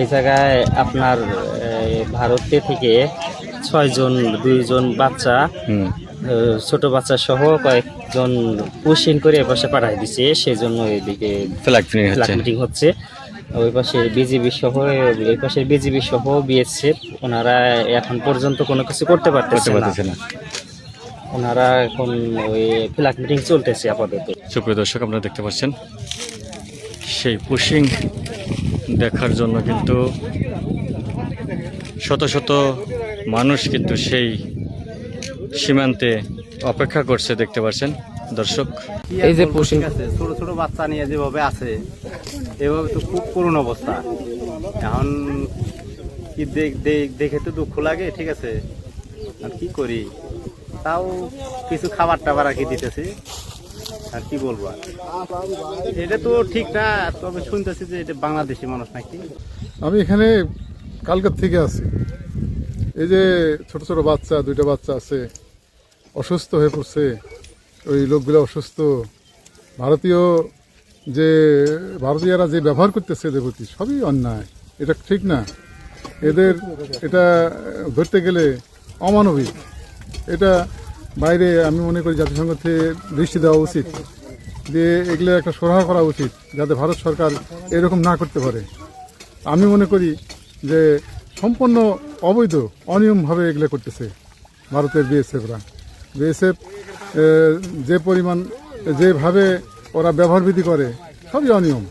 এই জায়গায় আপনার ভারতে থেকে 6 জন 2 জন বাচ্চা ছোট বাচ্চা সহ কয়েকজন পুশিং করে এপাশে পাঠাই দিছে, সেই জন্য এদিকে ফ্ল্যাগ মিটিং হচ্ছে। ওই পাশে বিজিবি সহ এই পাশে বিজিবি সহ বিএসএফ ওনারা এখন পর্যন্ত কোনো কিছু করতে পারতেছে না। ওনারা এখন ওই ফ্ল্যাগ মিটিং চলতেছে আপাতত। সুপ্রিয় দর্শক, আপনারা দেখতে পাচ্ছেন সেই পুশিং দেখার জন্য কিন্তু শত শত মানুষ কিন্তু সেই সীমান্তে অপেক্ষা করছে, দেখতে পাচ্ছেন দর্শক। এই যে পুশিং আছে, ছোট ছোট বাচ্চা নিয়ে যেভাবে আছে এভাবে তো খুব করুণ অবস্থা। এখন কি দেখে তো দুঃখ লাগে, ঠিক আছে, আর কি করি, তাও কিছু খাবার টাবার আর কি দিতেছি, আর কি বলবো। এটা তো ঠিক না, তবে শুনতেছি যে এটা বাংলাদেশি মানুষ নাকি। আমি এখানে কালকার থেকে আছি। এই যে ছোট ছোট বাচ্চা, 2টা বাচ্চা আছে, অসুস্থ হয়ে পড়ছে। ওই লোকগুলো অসুস্থ। ভারতীয়রা যে ব্যবহার করতেছে এদের প্রতি সবই অন্যায়, এটা ঠিক না। এদের এটা ধরতে গেলে অমানবিক। এটা বাইরে আমি মনে করি জাতিসংঘ থেকে দৃষ্টি দেওয়া উচিত, দিয়ে এগুলো একটা সুরাহা করা উচিত, যাতে ভারত সরকার এরকম না করতে পারে। আমি মনে করি যে সম্পূর্ণ অবৈধ, অনিয়মভাবে এগুলো করতেছে ভারতের বিএসএফ যে পরিমাণ যেভাবে ওরা ব্যবহার বিধি করে সবই অনিয়ম।